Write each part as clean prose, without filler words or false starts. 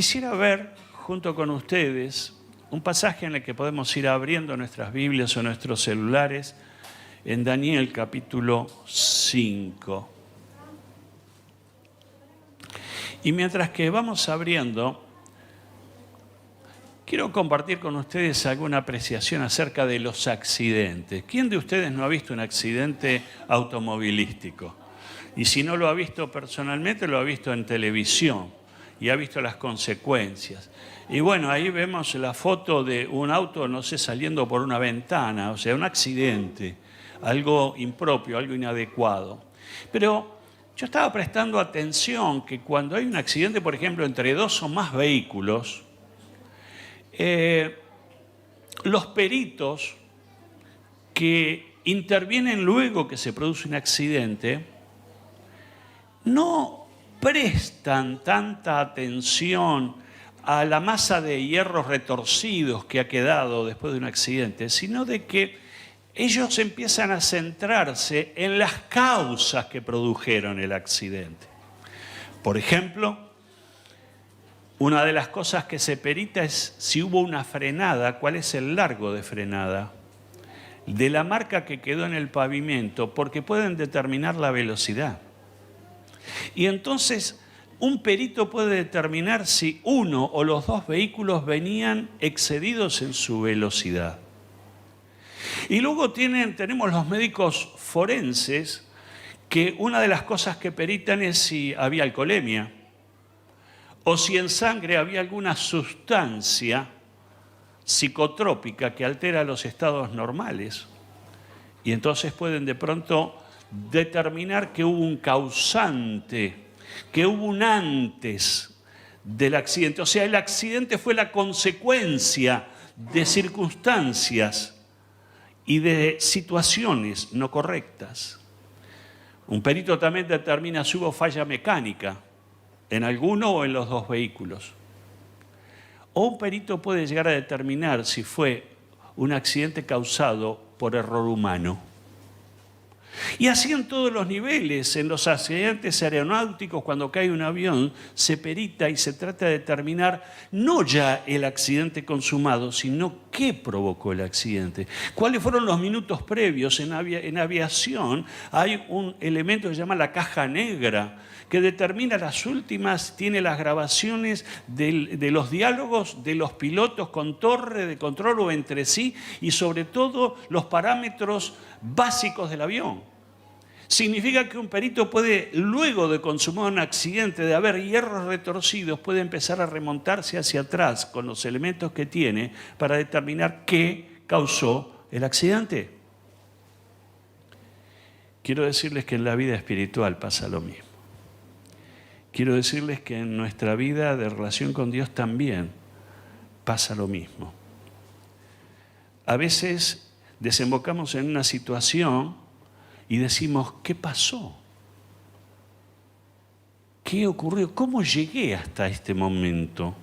quisiera ver junto con ustedes un pasaje en el que podemos ir abriendo nuestras Biblias o nuestros celulares en Daniel capítulo 5. Y mientras que vamos abriendo, quiero compartir con ustedes alguna apreciación acerca de los accidentes. ¿Quién de ustedes no ha visto un accidente automovilístico? Y si no lo ha visto personalmente, lo ha visto en televisión y ha visto las consecuencias. Y bueno, ahí vemos la foto de un auto, no sé, saliendo por una ventana, o sea, un accidente, algo impropio, algo inadecuado. Pero yo estaba prestando atención que cuando hay un accidente, por ejemplo, entre dos o más vehículos, los peritos que intervienen luego que se produce un accidente no prestan tanta atención a la masa de hierros retorcidos que ha quedado después de un accidente, sino de que ellos empiezan a centrarse en las causas que produjeron el accidente. Por ejemplo, una de las cosas que se perita es si hubo una frenada, cuál es el largo de frenada, de la marca que quedó en el pavimento, porque pueden determinar la velocidad. Y entonces un perito puede determinar si uno o los dos vehículos venían excedidos en su velocidad. Y luego tenemos los médicos forenses, que una de las cosas que peritan es si había alcoholemia, o si en sangre había alguna sustancia psicotrópica que altera los estados normales. Y entonces pueden de pronto determinar que hubo un causante, que hubo un antes del accidente. O sea, el accidente fue la consecuencia de circunstancias y de situaciones no correctas. Un perito también determina si hubo falla mecánica en alguno o en los dos vehículos. O un perito puede llegar a determinar si fue un accidente causado por error humano. Y así en todos los niveles, en los accidentes aeronáuticos, cuando cae un avión, se perita y se trata de determinar no ya el accidente consumado, sino qué provocó el accidente. ¿Cuáles fueron los minutos previos? En aviación hay un elemento que se llama la caja negra, que determina las últimas, tiene las grabaciones de los diálogos de los pilotos con torre de control o entre sí, y sobre todo los parámetros básicos del avión. Significa que un perito puede, luego de consumar un accidente, de haber hierros retorcidos, puede empezar a remontarse hacia atrás con los elementos que tiene para determinar qué causó el accidente. Quiero decirles que en la vida espiritual pasa lo mismo. Quiero decirles que en nuestra vida de relación con Dios también pasa lo mismo. A veces desembocamos en una situación y decimos, ¿qué pasó? ¿Qué ocurrió? ¿Cómo llegué hasta este momento?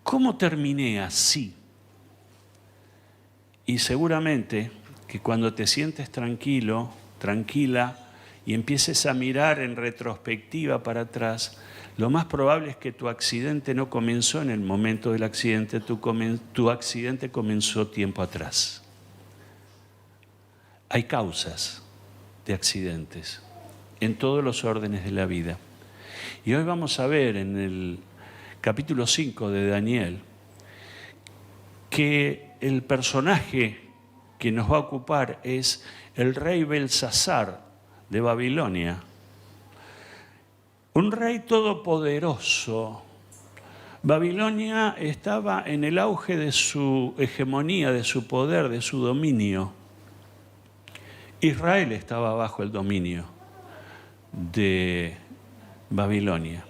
¿Cómo terminé así? Y seguramente que cuando te sientes tranquilo, tranquila, y empieces a mirar en retrospectiva para atrás, lo más probable es que tu accidente no comenzó en el momento del accidente, tu accidente comenzó tiempo atrás. Hay causas de accidentes en todos los órdenes de la vida. Y hoy vamos a ver en el capítulo 5 de Daniel que el personaje que nos va a ocupar es el rey Belsasar de Babilonia. Un rey todopoderoso. Babilonia estaba en el auge de su hegemonía, de su poder, de su dominio. Israel estaba bajo el dominio de Babilonia.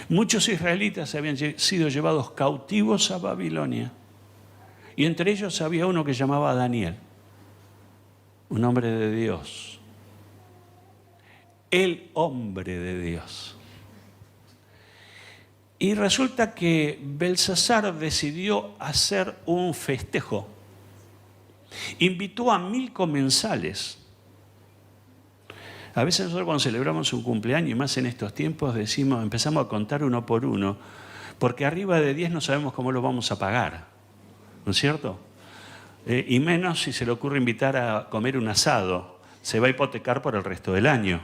Muchos israelitas habían sido llevados cautivos a Babilonia y entre ellos había uno que llamaba Daniel, un hombre de Dios, el hombre de Dios. Y resulta que Belsasar decidió hacer un festejo. Invitó a 1000 comensales. A veces nosotros cuando celebramos un cumpleaños, y más en estos tiempos, empezamos a contar uno por uno, porque arriba de 10 no sabemos cómo lo vamos a pagar, ¿no es cierto? Y menos si se le ocurre invitar a comer un asado, se va a hipotecar por el resto del año.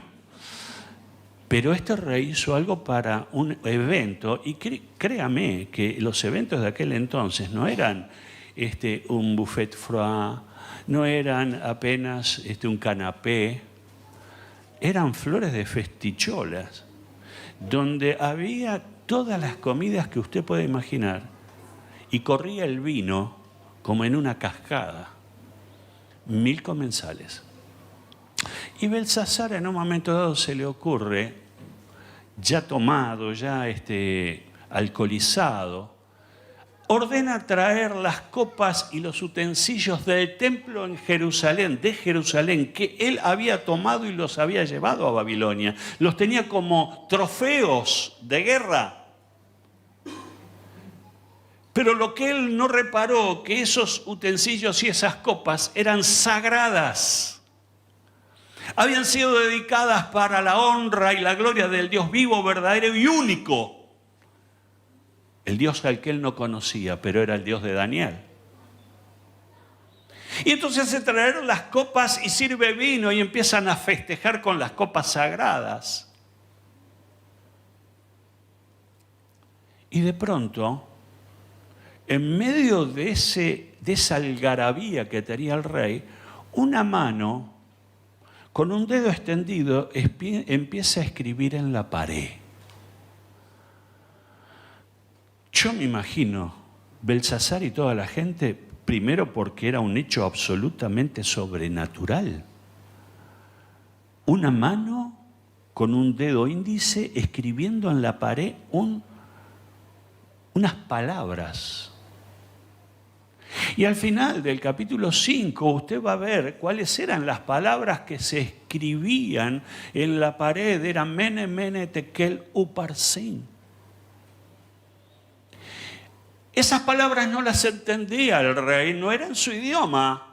Pero este rey hizo algo para un evento, y créame que los eventos de aquel entonces no eran un buffet froid, no eran apenas un canapé, eran flores de festicholas, donde había todas las comidas que usted puede imaginar, y corría el vino como en una cascada, 1000 comensales. Y Belsasar en un momento dado se le ocurre, ya tomado, ya alcoholizado, ordena traer las copas y los utensilios del templo de Jerusalén, que él había tomado y los había llevado a Babilonia. Los tenía como trofeos de guerra. Pero lo que él no reparó, que esos utensilios y esas copas eran sagradas. Habían sido dedicadas para la honra y la gloria del Dios vivo, verdadero y único. El Dios al que él no conocía, pero era el Dios de Daniel. Y entonces hace traer las copas y sirve vino y empiezan a festejar con las copas sagradas. Y de pronto, en medio de esa algarabía que tenía el rey, una mano con un dedo extendido empieza a escribir en la pared. Yo me imagino Belsasar y toda la gente, primero porque era un hecho absolutamente sobrenatural. Una mano con un dedo índice escribiendo en la pared unas palabras. Y al final del capítulo 5 usted va a ver cuáles eran las palabras que se escribían en la pared. Eran Mene, Mene, Tekel, Uparsin. Esas palabras no las entendía el rey, no eran su idioma.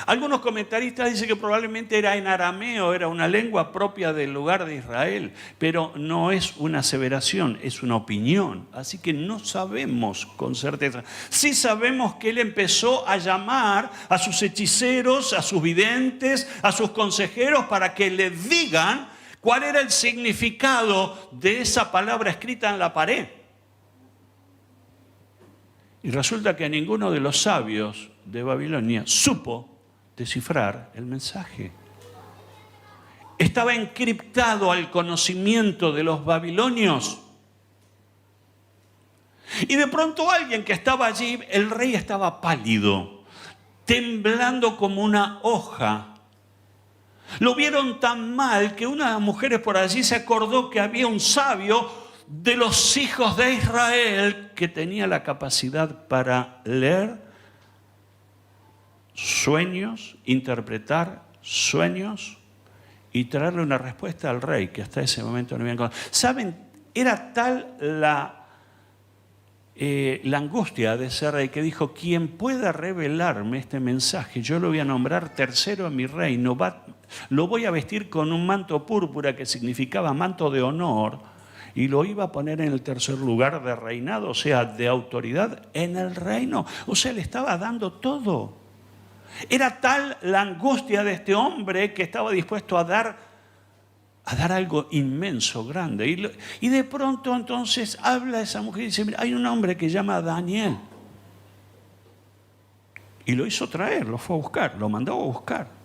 Algunos comentaristas dicen que probablemente era en arameo, era una lengua propia del lugar de Israel, pero no es una aseveración, es una opinión. Así que no sabemos con certeza. Sí sabemos que él empezó a llamar a sus hechiceros, a sus videntes, a sus consejeros para que le digan cuál era el significado de esa palabra escrita en la pared. Y resulta que ninguno de los sabios de Babilonia supo descifrar el mensaje. Estaba encriptado al conocimiento de los babilonios. Y de pronto alguien que estaba allí, el rey estaba pálido, temblando como una hoja. Lo vieron tan mal que una de las mujeres por allí se acordó que había un sabio de los hijos de Israel que tenía la capacidad para leer sueños, interpretar sueños y traerle una respuesta al rey, que hasta ese momento no habían conocido. ¿Saben? Era tal la angustia de ese rey que dijo: quien pueda revelarme este mensaje, yo lo voy a nombrar tercero en mi reino, lo voy a vestir con un manto púrpura que significaba manto de honor, y lo iba a poner en el tercer lugar de reinado, o sea, de autoridad en el reino. O sea, le estaba dando todo. Era tal la angustia de este hombre que estaba dispuesto a dar algo inmenso, grande. Y de pronto entonces habla esa mujer y dice: mira, hay un hombre que se llama Daniel. Y lo hizo traer, lo fue a buscar, lo mandó a buscar.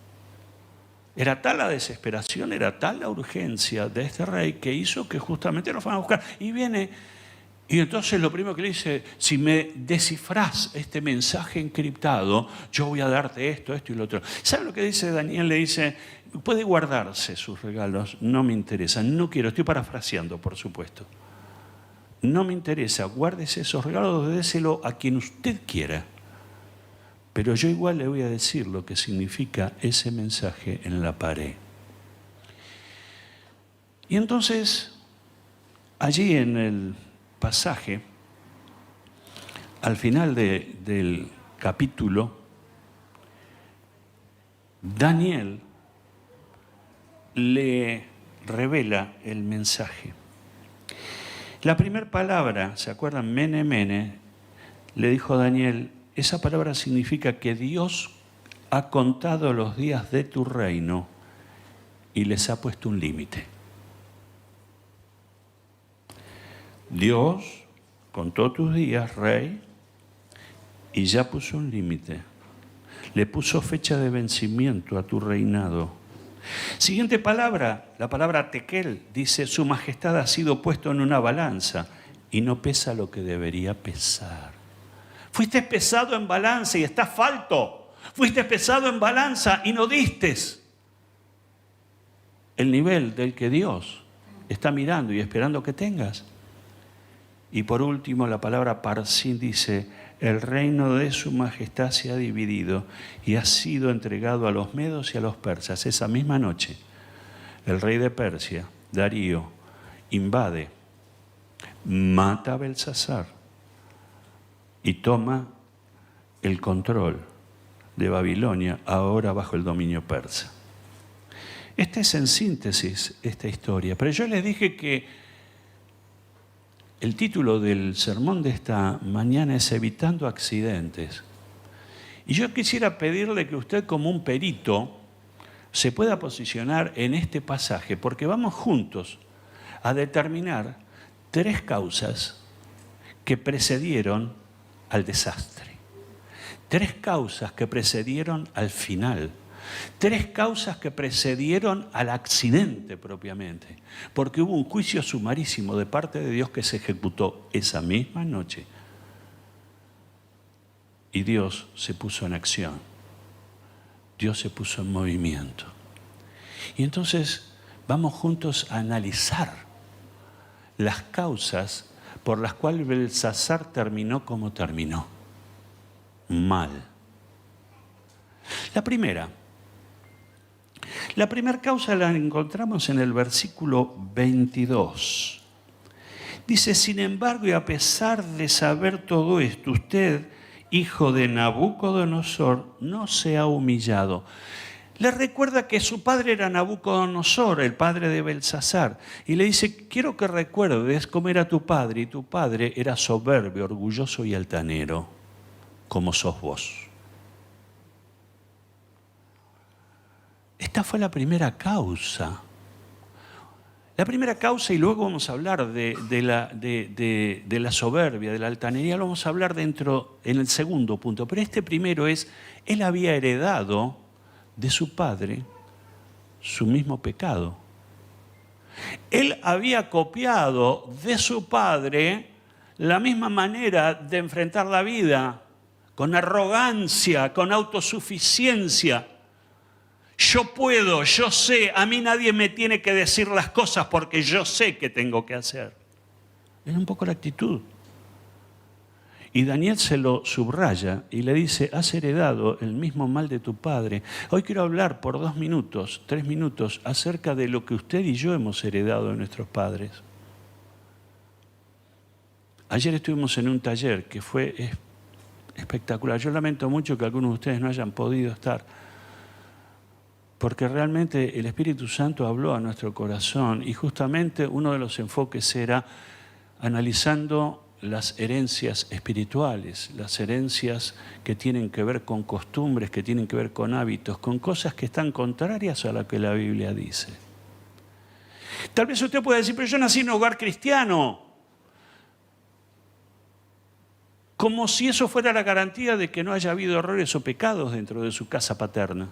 Era tal la desesperación, era tal la urgencia de este rey que hizo que justamente lo fueran a buscar. Y viene, y entonces lo primero que le dice: si me descifrás este mensaje encriptado, yo voy a darte esto, esto y lo otro. ¿Sabe lo que dice Daniel? Le dice: puede guardarse sus regalos, no me interesa, no quiero, estoy parafraseando, por supuesto. No me interesa, guárdese esos regalos, déselo a quien usted quiera. Pero yo igual le voy a decir lo que significa ese mensaje en la pared. Y entonces, allí en el pasaje, al final del capítulo, Daniel le revela el mensaje. La primera palabra, ¿se acuerdan? Mene, mene, le dijo a Daniel, esa palabra significa que Dios ha contado los días de tu reino y les ha puesto un límite. Dios contó tus días, rey, y ya puso un límite. Le puso fecha de vencimiento a tu reinado. Siguiente palabra, la palabra tekel, dice, su majestad ha sido puesto en una balanza y no pesa lo que debería pesar. Fuiste pesado en balanza y estás falto. Fuiste pesado en balanza y no distes el nivel del que Dios está mirando y esperando que tengas. Y por último, la palabra parsin dice, el reino de su majestad se ha dividido y ha sido entregado a los medos y a los persas. Esa misma noche, el rey de Persia, Darío, invade, mata a Belsasar y toma el control de Babilonia, ahora bajo el dominio persa. Esta es en síntesis esta historia, pero yo les dije que el título del sermón de esta mañana es Evitando accidentes. Y yo quisiera pedirle que usted como un perito se pueda posicionar en este pasaje, porque vamos juntos a determinar 3 causas que precedieron al desastre. 3 causas que precedieron al final. 3 causas que precedieron al accidente propiamente, porque hubo un juicio sumarísimo de parte de Dios que se ejecutó esa misma noche. Y Dios se puso en acción. Dios se puso en movimiento. Y entonces vamos juntos a analizar las causas por las cuales Belsasar terminó como terminó. Mal. La primera causa la encontramos en el versículo 22. Dice, sin embargo, y a pesar de saber todo esto, usted, hijo de Nabucodonosor, no se ha humillado. Le recuerda que su padre era Nabucodonosor, el padre de Belsasar, y le dice, quiero que recuerdes cómo era tu padre, y tu padre era soberbio, orgulloso y altanero, como sos vos. Esta fue la primera causa. La primera causa, y luego vamos a hablar de la soberbia, de la altanería, lo vamos a hablar en el segundo punto. Pero este primero es, él había heredado de su padre su mismo pecado. Él había copiado de su padre la misma manera de enfrentar la vida, con arrogancia, con autosuficiencia. Yo puedo, yo sé, a mí nadie me tiene que decir las cosas porque yo sé qué tengo que hacer. Es un poco la actitud. Y Daniel se lo subraya y le dice, has heredado el mismo mal de tu padre. Hoy quiero hablar por 2 minutos, 3 minutos, acerca de lo que usted y yo hemos heredado de nuestros padres. Ayer estuvimos en un taller que fue espectacular. Yo lamento mucho que algunos de ustedes no hayan podido estar, porque realmente el Espíritu Santo habló a nuestro corazón y justamente uno de los enfoques era analizando las herencias espirituales, las herencias que tienen que ver con costumbres, que tienen que ver con hábitos, con cosas que están contrarias a lo que la Biblia dice. Tal vez usted pueda decir, pero yo nací en un hogar cristiano. Como si eso fuera la garantía de que no haya habido errores o pecados dentro de su casa paterna.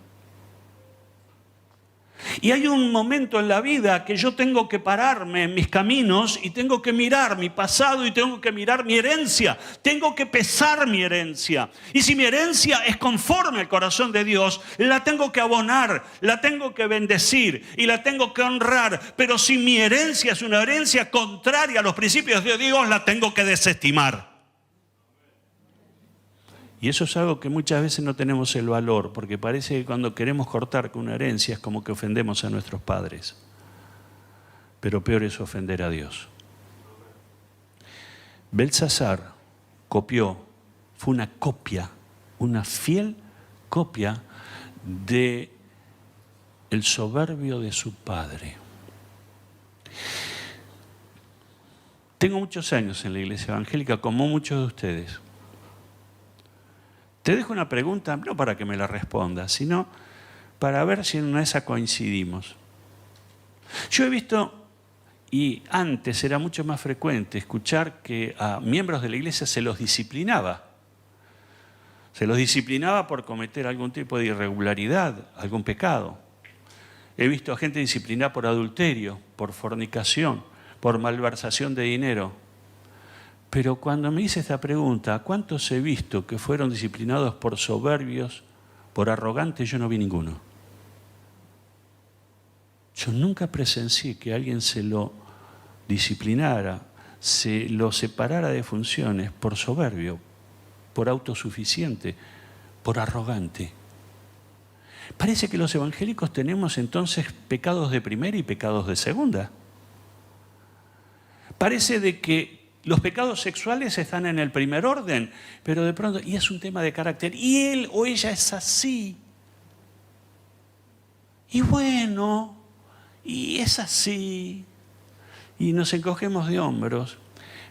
Y hay un momento en la vida que yo tengo que pararme en mis caminos y tengo que mirar mi pasado y tengo que mirar mi herencia. Tengo que pesar mi herencia. Y si mi herencia es conforme al corazón de Dios, la tengo que abonar, la tengo que bendecir y la tengo que honrar. Pero si mi herencia es una herencia contraria a los principios de Dios, la tengo que desestimar. Y eso es algo que muchas veces no tenemos el valor, porque parece que cuando queremos cortar con una herencia es como que ofendemos a nuestros padres. Pero peor es ofender a Dios. Belsasar copió, fue una copia, una fiel copia de el soberbio de su padre. Tengo muchos años en la iglesia evangélica, como muchos de ustedes. Te dejo una pregunta, no para que me la respondas, sino para ver si en una de esas coincidimos. Yo he visto, y antes era mucho más frecuente, escuchar que a miembros de la iglesia se los disciplinaba. Se los disciplinaba por cometer algún tipo de irregularidad, algún pecado. He visto a gente disciplinada por adulterio, por fornicación, por malversación de dinero. Pero cuando me hice esta pregunta, ¿cuántos he visto que fueron disciplinados por soberbios, por arrogantes? Yo no vi ninguno. Yo nunca presencié que alguien se lo disciplinara, se lo separara de funciones por soberbio, por autosuficiente, por arrogante. Parece que los evangélicos tenemos entonces pecados de primera y pecados de segunda. Parece de que los pecados sexuales están en el primer orden, pero de pronto, y es un tema de carácter, y él o ella es así. Y bueno, y es así. Y nos encogemos de hombros,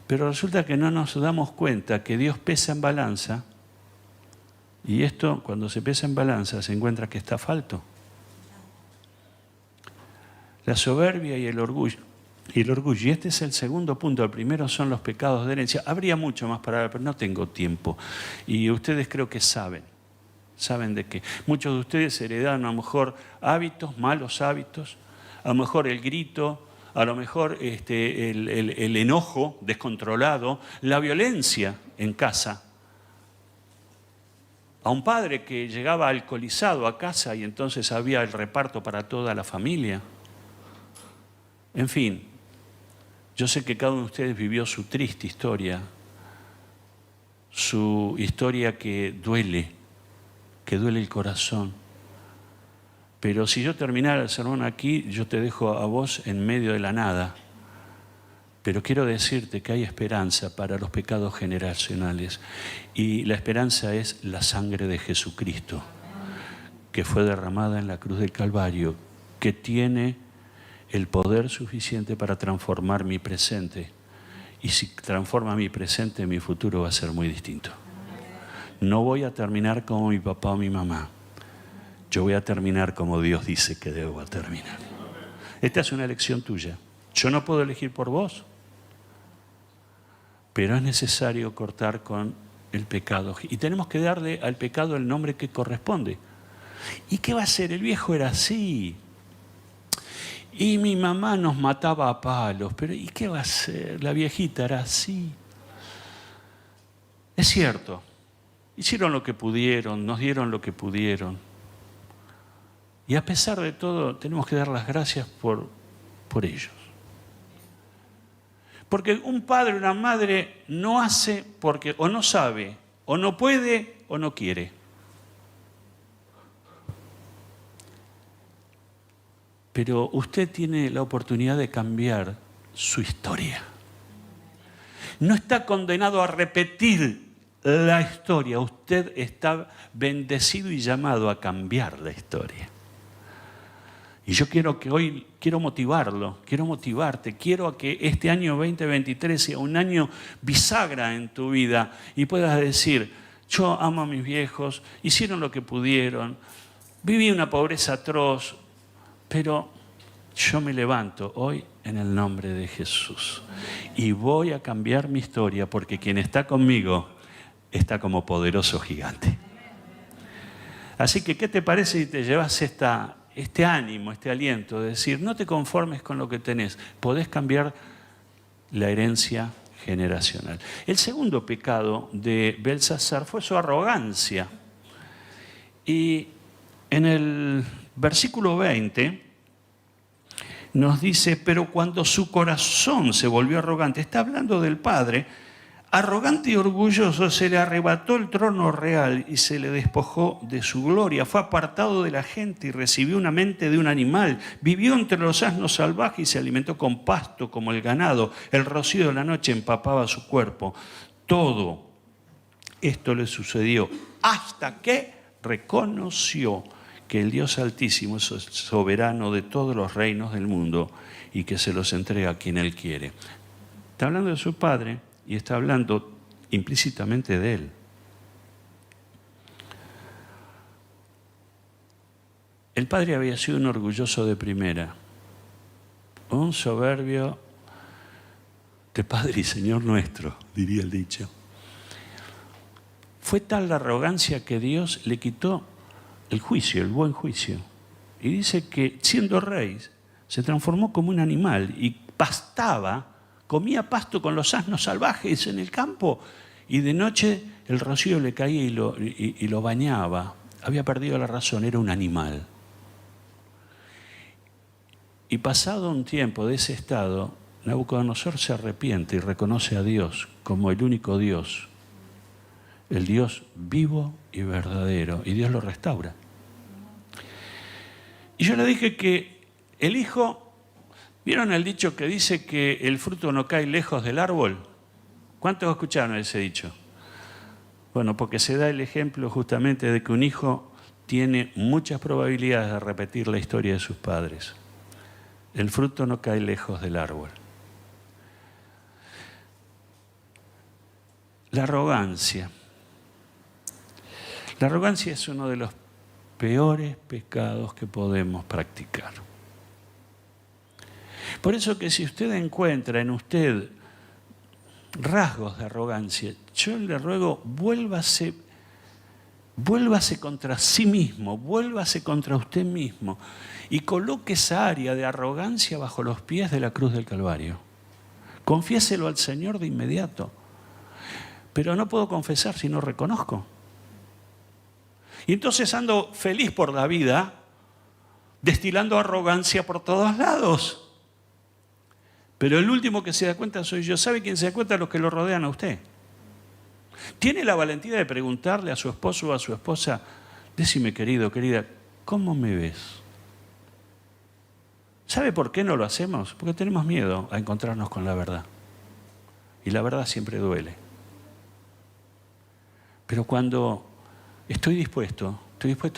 pero resulta que no nos damos cuenta que Dios pesa en balanza, y esto, cuando se pesa en balanza, se encuentra que está falto. La soberbia y el orgullo. Y este es el segundo punto. El primero son los pecados de herencia. Habría mucho más para hablar, pero no tengo tiempo. Y ustedes creo que saben de qué. Muchos de ustedes heredaron a lo mejor hábitos, malos hábitos, a lo mejor el grito, a lo mejor el enojo descontrolado, la violencia en casa. A un padre que llegaba alcoholizado a casa y entonces había el reparto para toda la familia. En fin, yo sé que cada uno de ustedes vivió su triste historia, su historia que duele el corazón. Pero si yo terminara el sermón aquí, yo te dejo a vos en medio de la nada. Pero quiero decirte que hay esperanza para los pecados generacionales. Y la esperanza es la sangre de Jesucristo, que fue derramada en la cruz del Calvario, que tiene el poder suficiente para transformar mi presente. Y si transforma mi presente, mi futuro va a ser muy distinto. No voy a terminar como mi papá o mi mamá. Yo voy a terminar como Dios dice que debo terminar. Esta es una elección tuya. Yo no puedo elegir por vos. Pero es necesario cortar con el pecado. Y tenemos que darle al pecado el nombre que corresponde. ¿Y qué va a hacer? El viejo era así. Y mi mamá nos mataba a palos. Pero ¿y qué va a hacer? La viejita era así. Es cierto. Hicieron lo que pudieron, nos dieron lo que pudieron. Y a pesar de todo, tenemos que dar las gracias por ellos. Porque un padre o una madre no hace porque o no sabe, o no puede, o no quiere. Pero usted tiene la oportunidad de cambiar su historia. No está condenado a repetir la historia. Usted está bendecido y llamado a cambiar la historia. Y yo quiero motivarlo, quiero motivarte, quiero a que este año 2023 sea un año bisagra en tu vida y puedas decir, yo amo a mis viejos, hicieron lo que pudieron, viví una pobreza atroz, pero yo me levanto hoy en el nombre de Jesús y voy a cambiar mi historia porque quien está conmigo está como poderoso gigante. Así que, ¿qué te parece si te llevas este ánimo, este aliento de decir, no te conformes con lo que tenés, podés cambiar la herencia generacional? El segundo pecado de Belsasar fue su arrogancia. Y en el versículo 20 nos dice, pero cuando su corazón se volvió arrogante, está hablando del padre, arrogante y orgulloso, se le arrebató el trono real y se le despojó de su gloria. Fue apartado de la gente y recibió una mente de un animal. Vivió entre los asnos salvajes y se alimentó con pasto como el ganado. El rocío de la noche empapaba su cuerpo. Todo esto le sucedió hasta que reconoció que el Dios Altísimo es soberano de todos los reinos del mundo y que se los entrega a quien Él quiere. Está hablando de su Padre y está hablando implícitamente de Él. El Padre había sido un orgulloso de primera, un soberbio de Padre y Señor nuestro, diría el dicho. Fue tal la arrogancia que Dios le quitó el juicio, el buen juicio. Y dice que siendo rey se transformó como un animal y pastaba, comía pasto con los asnos salvajes en el campo y de noche el rocío le caía y lo bañaba. Había perdido la razón, era un animal. Y pasado un tiempo de ese estado, Nabucodonosor se arrepiente y reconoce a Dios como el único Dios, el Dios vivo y verdadero, y Dios lo restaura. Y yo le dije que el hijo, ¿vieron el dicho que dice que el fruto no cae lejos del árbol? ¿Cuántos escucharon ese dicho? Bueno, porque se da el ejemplo justamente de que un hijo tiene muchas probabilidades de repetir la historia de sus padres. El fruto no cae lejos del árbol. La arrogancia. La arrogancia es uno de los peores pecados que podemos practicar. Por eso que si usted encuentra en usted rasgos de arrogancia, yo le ruego, vuélvase contra sí mismo, vuélvase contra usted mismo y coloque esa área de arrogancia bajo los pies de la cruz del Calvario. Confiéselo al Señor de inmediato. Pero no puedo confesar si no reconozco. Y entonces ando feliz por la vida, destilando arrogancia por todos lados. Pero el último que se da cuenta soy yo. ¿Sabe quién se da cuenta? Los que lo rodean a usted. ¿Tiene la valentía de preguntarle a su esposo o a su esposa, decime querido, querida, ¿cómo me ves? ¿Sabe por qué no lo hacemos? Porque tenemos miedo a encontrarnos con la verdad. Y la verdad siempre duele. Pero cuando estoy dispuesto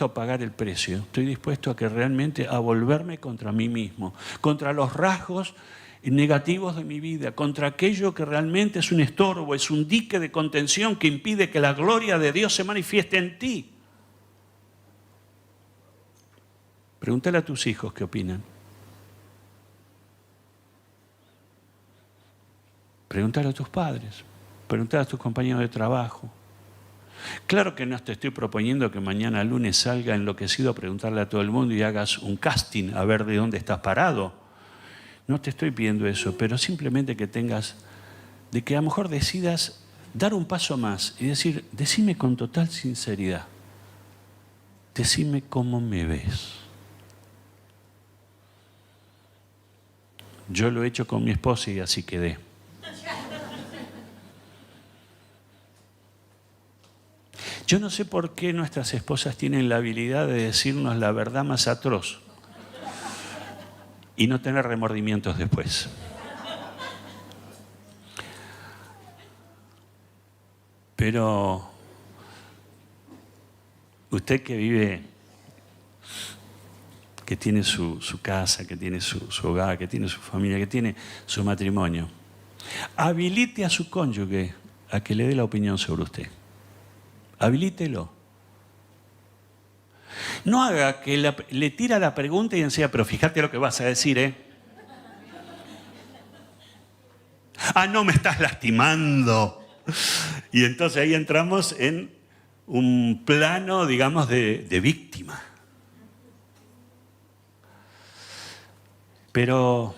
a pagar el precio, estoy dispuesto a que realmente a volverme contra mí mismo, contra los rasgos negativos de mi vida, contra aquello que realmente es un estorbo, es un dique de contención que impide que la gloria de Dios se manifieste en ti. Pregúntale a tus hijos qué opinan. Pregúntale a tus padres, pregúntale a tus compañeros de trabajo. Claro que no te estoy proponiendo que mañana lunes salga enloquecido a preguntarle a todo el mundo y hagas un casting a ver de dónde estás parado. No te estoy pidiendo eso, pero simplemente que tengas, de que a lo mejor decidas dar un paso más y decir, decime con total sinceridad, decime cómo me ves. Yo lo he hecho con mi esposa y así quedé. Yo no sé por qué nuestras esposas tienen la habilidad de decirnos la verdad más atroz y no tener remordimientos después. Pero usted que vive, que tiene su casa, que tiene su hogar, que tiene su familia, que tiene su matrimonio, habilite a su cónyuge a que le dé la opinión sobre usted. Habilítelo. No haga que le tira la pregunta y enseña, pero fíjate lo que vas a decir, ¿eh? Ah, no me estás lastimando. Y entonces ahí entramos en un plano, digamos, de víctima. Pero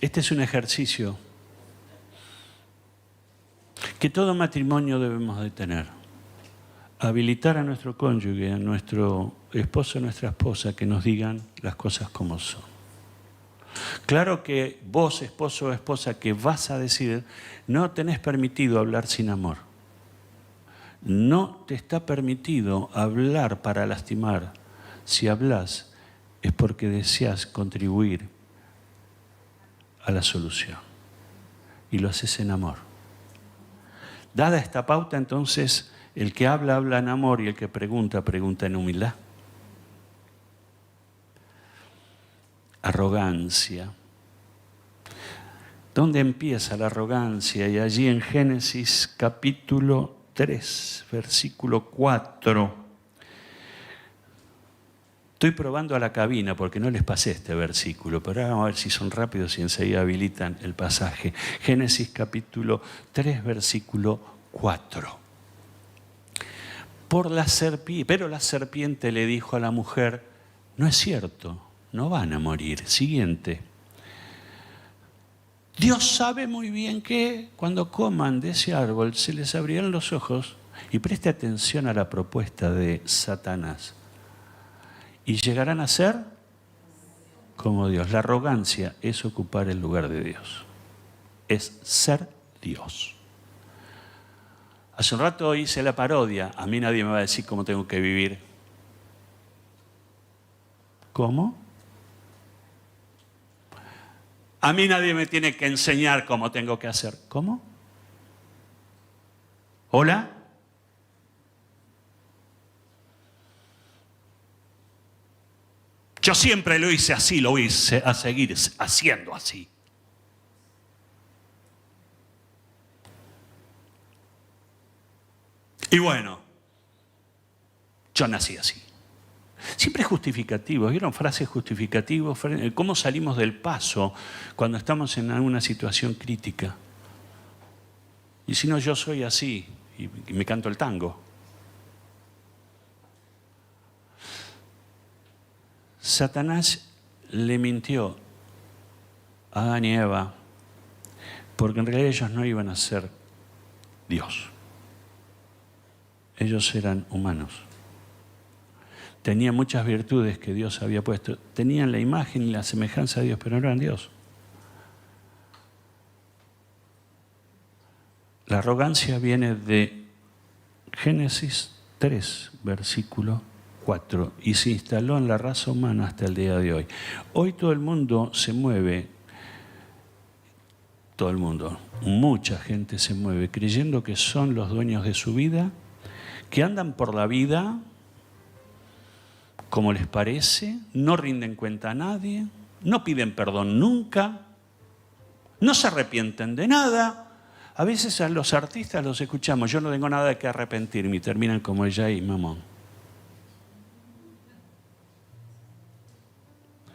este es un ejercicio que todo matrimonio debemos de tener. Habilitar a nuestro cónyuge, a nuestro esposo, a nuestra esposa, que nos digan las cosas como son. Claro que vos, esposo o esposa, que vas a decir, no tenés permitido hablar sin amor. No te está permitido hablar para lastimar. Si hablas es porque deseas contribuir a la solución. Y lo haces en amor. Dada esta pauta, entonces, el que habla, habla en amor y el que pregunta, pregunta en humildad. arrogancia. ¿Dónde empieza la arrogancia? Y allí en Génesis capítulo 3, versículo 4. Estoy probando a la cabina porque no les pasé este versículo, pero ahora vamos a ver si son rápidos y enseguida habilitan el pasaje. Génesis capítulo 3, versículo 4. Pero la serpiente le dijo a la mujer, no es cierto, no van a morir. Siguiente. Dios sabe muy bien que cuando coman de ese árbol se les abrirán los ojos, y preste atención a la propuesta de Satanás, y llegarán a ser como Dios. La arrogancia es ocupar el lugar de Dios, es ser Dios. Hace un rato hice la parodia, a mí nadie me va a decir cómo tengo que vivir. ¿Cómo? A mí nadie me tiene que enseñar cómo tengo que hacer. ¿Cómo? ¿Hola? Yo siempre lo hice así, lo hice a seguir haciendo así. Y bueno, yo nací así. Siempre justificativos, ¿vieron? Frases justificativas, cómo salimos del paso cuando estamos en alguna situación crítica. Y si no, yo soy así y me canto el tango. Satanás le mintió a Adán y Eva porque en realidad ellos no iban a ser Dios. Ellos eran humanos. Tenían muchas virtudes que Dios había puesto. Tenían la imagen y la semejanza de Dios, pero no eran Dios. La arrogancia viene de Génesis 3, versículo 4, y se instaló en la raza humana hasta el día de hoy. Hoy todo el mundo se mueve, mucha gente se mueve creyendo que son los dueños de su vida, que andan por la vida como les parece, no rinden cuenta a nadie, no piden perdón nunca, no se arrepienten de nada. A veces a los artistas los escuchamos, yo no tengo nada de que arrepentirme, y terminan como ella y mamón.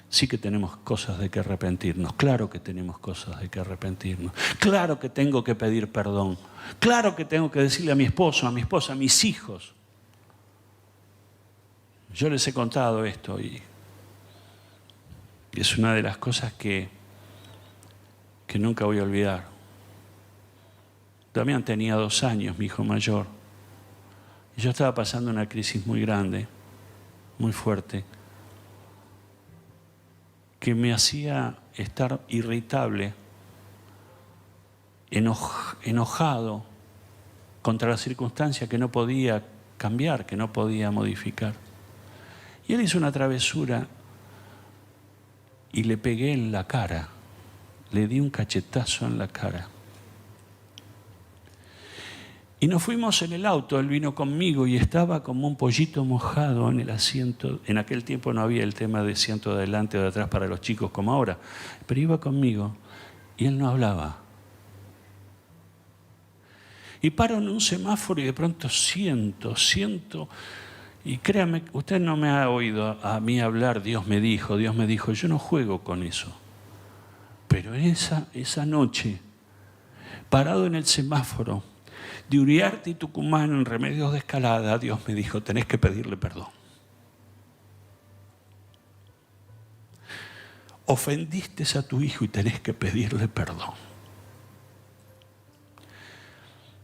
Sí que tenemos cosas de que arrepentirnos, claro que tenemos cosas de que arrepentirnos, claro que tengo que pedir perdón, claro que tengo que decirle a mi esposo, a mi esposa, a mis hijos. Yo les he contado esto y es una de las cosas que nunca voy a olvidar. Damián tenía 2 años, mi hijo mayor, y yo estaba pasando una crisis muy grande, muy fuerte, que me hacía estar irritable, enojado contra la circunstancia que no podía cambiar, que no podía modificar. Y él hizo una travesura y le pegué en la cara, le di un cachetazo en la cara. Y nos fuimos en el auto, él vino conmigo y estaba como un pollito mojado en el asiento. En aquel tiempo no había el tema de asiento de adelante o de atrás para los chicos como ahora, pero iba conmigo y él no hablaba. Y paro en un semáforo y de pronto siento, y créame, usted no me ha oído a mí hablar, Dios me dijo, yo no juego con eso. Pero esa noche, parado en el semáforo, de Uriarte y Tucumán en Remedios de Escalada, Dios me dijo, tenés que pedirle perdón. Ofendiste a tu hijo y tenés que pedirle perdón.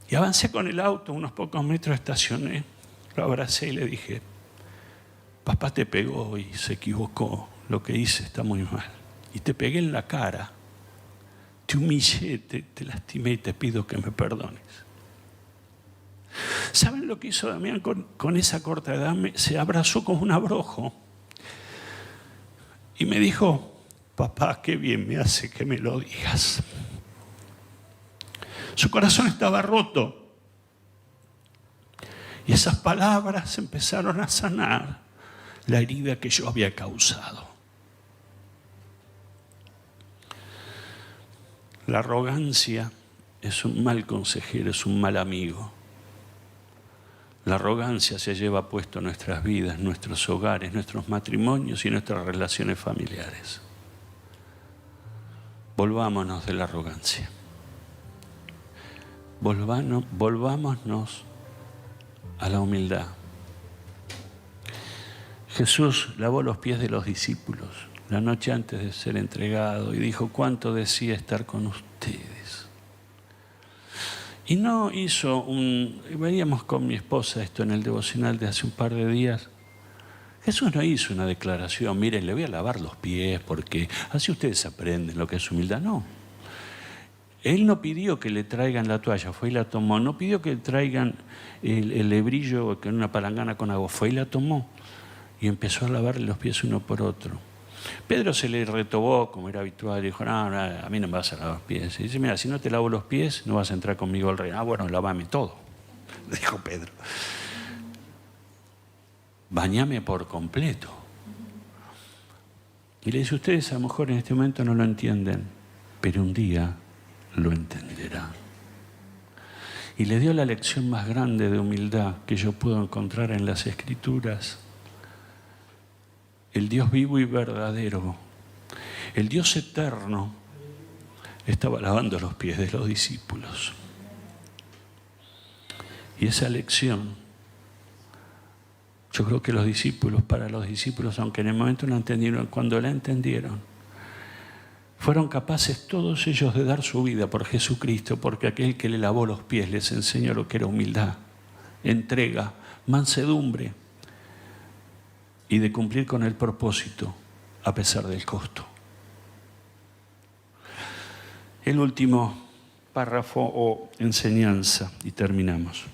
Y avancé con el auto, unos pocos metros estacioné, lo abracé y le dije, papá te pegó y se equivocó, lo que hice está muy mal. Y te pegué en la cara, te humillé, te lastimé y te pido que me perdones. ¿Saben lo que hizo Damián con esa corta edad? Se abrazó como un abrojo y me dijo, papá, qué bien me hace que me lo digas. Su corazón estaba roto y esas palabras empezaron a sanar la herida que yo había causado. La arrogancia es un mal consejero, es un mal amigo. La arrogancia se lleva puesto nuestras vidas, nuestros hogares, nuestros matrimonios y nuestras relaciones familiares. Volvámonos de la arrogancia. Volvámonos a la humildad. Jesús lavó los pies de los discípulos la noche antes de ser entregado y dijo: cuánto desea estar con ustedes. Y no hizo veíamos con mi esposa esto en el devocional de hace un par de días. Jesús no hizo una declaración: miren, le voy a lavar los pies porque así ustedes aprenden lo que es humildad. No. Él no pidió que le traigan la toalla, fue y la tomó. No pidió que le traigan el lebrillo con una palangana con agua, fue y la tomó. Y empezó a lavarle los pies uno por otro. Pedro se le retobó, como era habitual, y dijo: no, a mí no me vas a lavar los pies. Y dice: mira, si no te lavo los pies, no vas a entrar conmigo al reino. Ah, bueno, lávame todo, dijo Pedro. Bañame por completo. Y le dice: ustedes a lo mejor en este momento no lo entienden, pero un día lo entenderán. Y le dio la lección más grande de humildad que yo puedo encontrar en las Escrituras. El Dios vivo y verdadero, el Dios eterno, estaba lavando los pies de los discípulos. Y esa lección, yo creo que para los discípulos, aunque en el momento no entendieron, cuando la entendieron, fueron capaces todos ellos de dar su vida por Jesucristo, porque aquel que le lavó los pies les enseñó lo que era humildad, entrega, mansedumbre, y de cumplir con el propósito a pesar del costo. El último párrafo o enseñanza, y terminamos.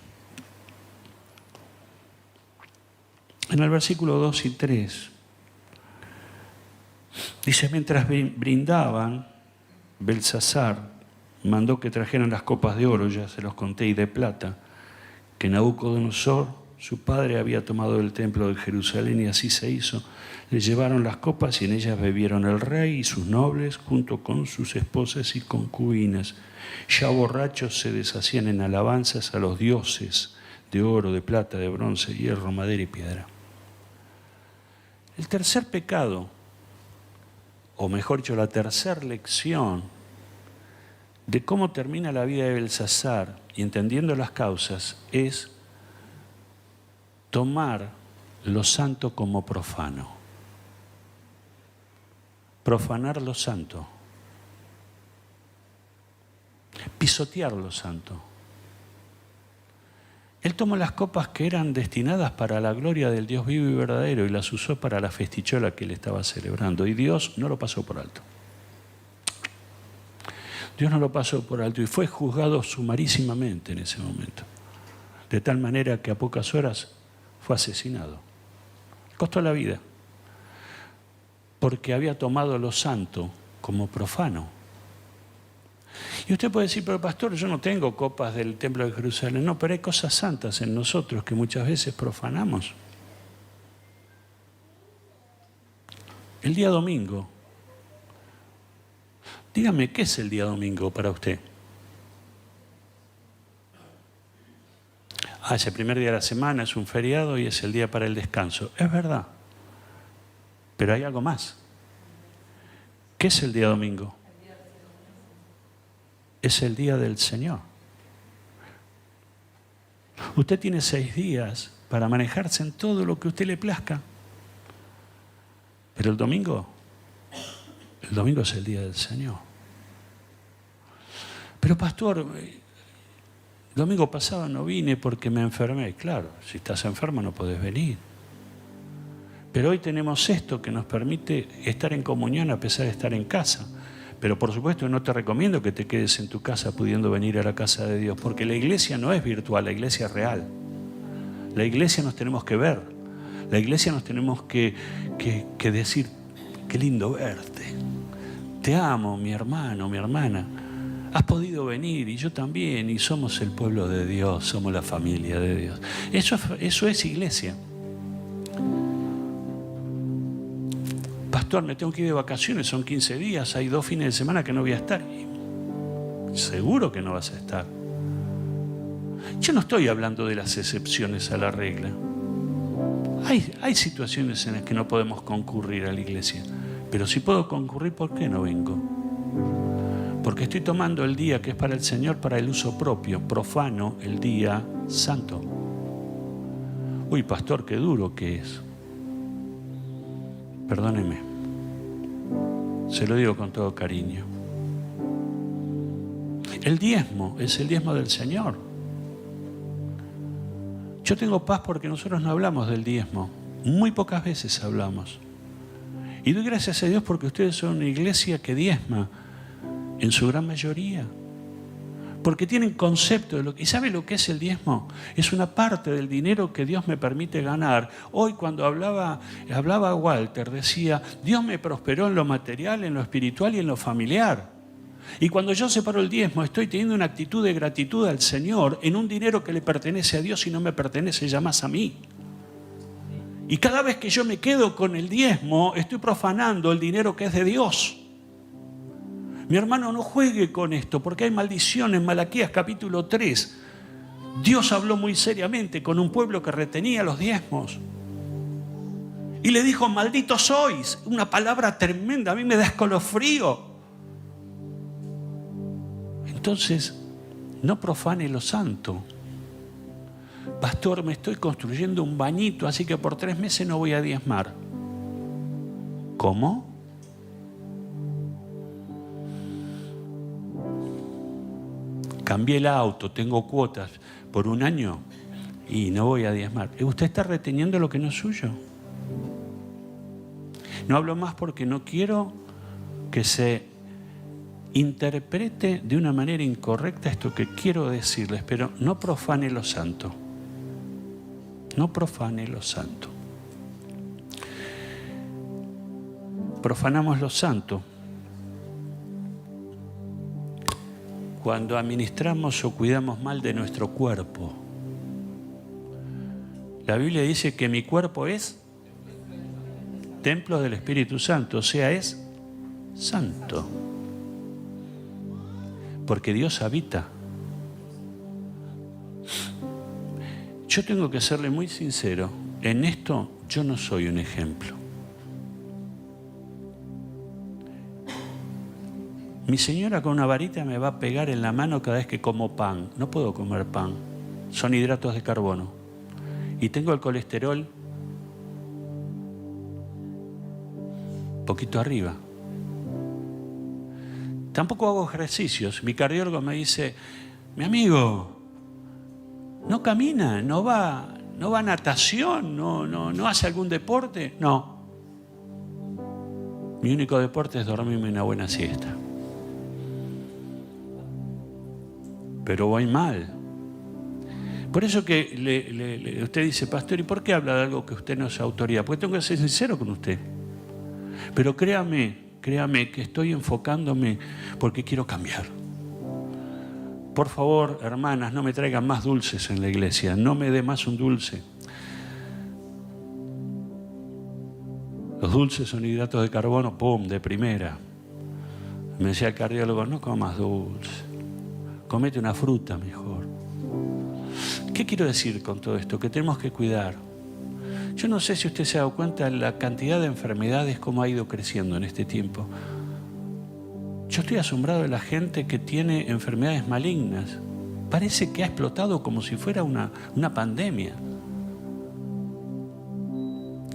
En el versículo 2 y 3, dice: mientras brindaban, Belsasar mandó que trajeran las copas de oro, ya se los conté, y de plata, que Nabucodonosor, su padre, había tomado del templo de Jerusalén, y así se hizo. Le llevaron las copas y en ellas bebieron el rey y sus nobles, junto con sus esposas y concubinas. Ya borrachos se deshacían en alabanzas a los dioses de oro, de plata, de bronce, hierro, madera y piedra. El tercer pecado, o mejor dicho, la tercera lección de cómo termina la vida de Belsasar, y entendiendo las causas, es tomar lo santo como profano. Profanar lo santo. Pisotear lo santo. Él tomó las copas que eran destinadas para la gloria del Dios vivo y verdadero y las usó para la festichola que él estaba celebrando. Y Dios no lo pasó por alto. Dios no lo pasó por alto y fue juzgado sumarísimamente en ese momento. De tal manera que a pocas horas fue asesinado. Costó la vida. Porque había tomado lo santo como profano. Y usted puede decir: pero pastor, yo no tengo copas del templo de Jerusalén. No, pero hay cosas santas en nosotros que muchas veces profanamos. El día domingo. Dígame, ¿qué es el día domingo para usted? Es el primer día de la semana, es un feriado y es el día para el descanso. Es verdad. Pero hay algo más. ¿Qué es el día domingo? Es el día del Señor. Usted tiene 6 días para manejarse en todo lo que a usted le plazca. Pero el domingo es el día del Señor. Pero pastor, el domingo pasado no vine porque me enfermé. Claro, si estás enfermo no podés venir. Pero hoy tenemos esto que nos permite estar en comunión a pesar de estar en casa. Pero por supuesto no te recomiendo que te quedes en tu casa pudiendo venir a la casa de Dios, porque la iglesia no es virtual, la iglesia es real. La iglesia nos tenemos que ver. La iglesia nos tenemos que decir: qué lindo verte. Te amo, mi hermano, mi hermana. Has podido venir y yo también, y somos el pueblo de Dios, somos la familia de Dios. Eso es iglesia. Pastor, me tengo que ir de vacaciones, son 15 días, hay 2 fines de semana que no voy a estar. Seguro que no vas a estar. Yo no estoy hablando de las excepciones a la regla. Hay situaciones en las que no podemos concurrir a la iglesia. Pero si puedo concurrir, ¿por qué no vengo? Porque estoy tomando el día que es para el Señor, para el uso propio, profano el día santo. Uy, pastor, qué duro que es. Perdóneme. Se lo digo con todo cariño. El diezmo es el diezmo del Señor. Yo tengo paz porque nosotros no hablamos del diezmo. Muy pocas veces hablamos. Y doy gracias a Dios porque ustedes son una iglesia que diezma en su gran mayoría. Porque tienen concepto de lo que... ¿Y sabe lo que es el diezmo? Es una parte del dinero que Dios me permite ganar. Hoy cuando hablaba Walter, decía, Dios me prosperó en lo material, en lo espiritual y en lo familiar. Y cuando yo separo el diezmo, estoy teniendo una actitud de gratitud al Señor en un dinero que le pertenece a Dios y no me pertenece ya más a mí. Y cada vez que yo me quedo con el diezmo, estoy profanando el dinero que es de Dios. Mi hermano, no juegue con esto, porque hay maldición en Malaquías capítulo 3. Dios habló muy seriamente con un pueblo que retenía los diezmos. Y le dijo, malditos sois. Una palabra tremenda, a mí me da escalofrío. Entonces, no profane lo santo. Pastor, me estoy construyendo un bañito, así que por 3 meses no voy a diezmar. ¿Cómo? Cambié el auto, tengo cuotas por 1 año y no voy a diezmar. ¿Usted está reteniendo lo que no es suyo? No hablo más porque no quiero que se interprete de una manera incorrecta esto que quiero decirles, pero no profane lo santo. No profane lo santo. Profanamos lo santo cuando administramos o cuidamos mal de nuestro cuerpo. La Biblia dice que mi cuerpo es templo del Espíritu Santo, o sea, es santo. Porque Dios habita. Yo tengo que serle muy sincero, en esto yo no soy un ejemplo. Mi señora con una varita me va a pegar en la mano cada vez que como pan. No puedo comer pan, son hidratos de carbono. Y tengo el colesterol poquito arriba. Tampoco hago ejercicios. Mi cardiólogo me dice, mi amigo, no camina, no va a natación, no hace algún deporte. No. Mi único deporte es dormirme una buena siesta. Pero voy mal. Por eso que usted dice, pastor, ¿y por qué habla de algo que usted no es autoridad? Porque tengo que ser sincero con usted. Pero créame que estoy enfocándome porque quiero cambiar. Por favor, hermanas, no me traigan más dulces en la iglesia. No me dé más un dulce. Los dulces son hidratos de carbono, ¡pum!, de primera. Me decía el cardiólogo, no comas dulce. Comete una fruta mejor. ¿Qué quiero decir con todo esto? Que tenemos que cuidar. Yo no sé si usted se ha dado cuenta de la cantidad de enfermedades, cómo ha ido creciendo en este tiempo. Yo estoy asombrado de la gente que tiene enfermedades malignas. Parece que ha explotado como si fuera una pandemia.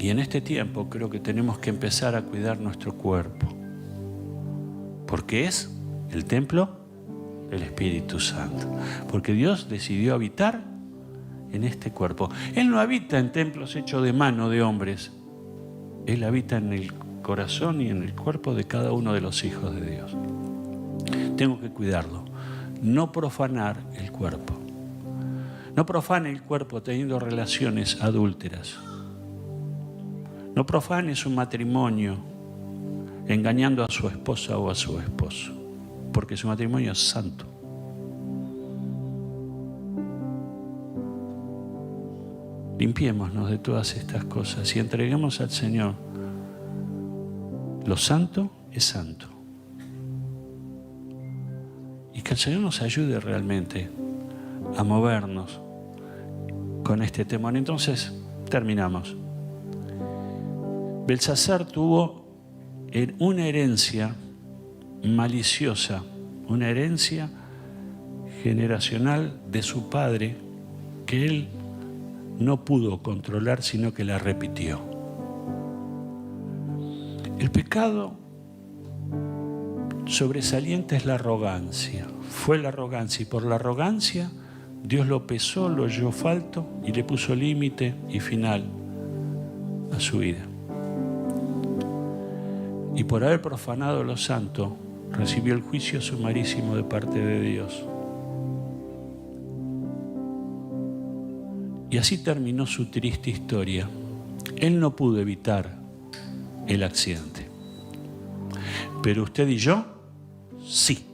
Y en este tiempo creo que tenemos que empezar a cuidar nuestro cuerpo. Porque es el templo del Espíritu Santo. Porque Dios decidió habitar en este cuerpo. Él no habita en templos hechos de mano de hombres. Él habita en el corazón y en el cuerpo de cada uno de los hijos de Dios. Tengo que cuidarlo. No profanar el cuerpo. No profane el cuerpo teniendo relaciones adúlteras. No profane su matrimonio engañando a su esposa o a su esposo. Porque su matrimonio es santo. Limpiémonos de todas estas cosas y entreguemos al Señor. Lo santo es santo. Y que el Señor nos ayude realmente a movernos con este temor. Entonces, terminamos. Belsasar tuvo una herencia maliciosa, una herencia generacional de su padre que él no pudo controlar, sino que la repitió. El pecado sobresaliente es la arrogancia. Fue la arrogancia, y por la arrogancia Dios lo pesó, lo halló falto y le puso límite y final a su vida. Y por haber profanado lo santo, recibió el juicio sumarísimo de parte de Dios. Y así terminó su triste historia. Él no pudo evitar el accidente. Pero usted y yo, sí.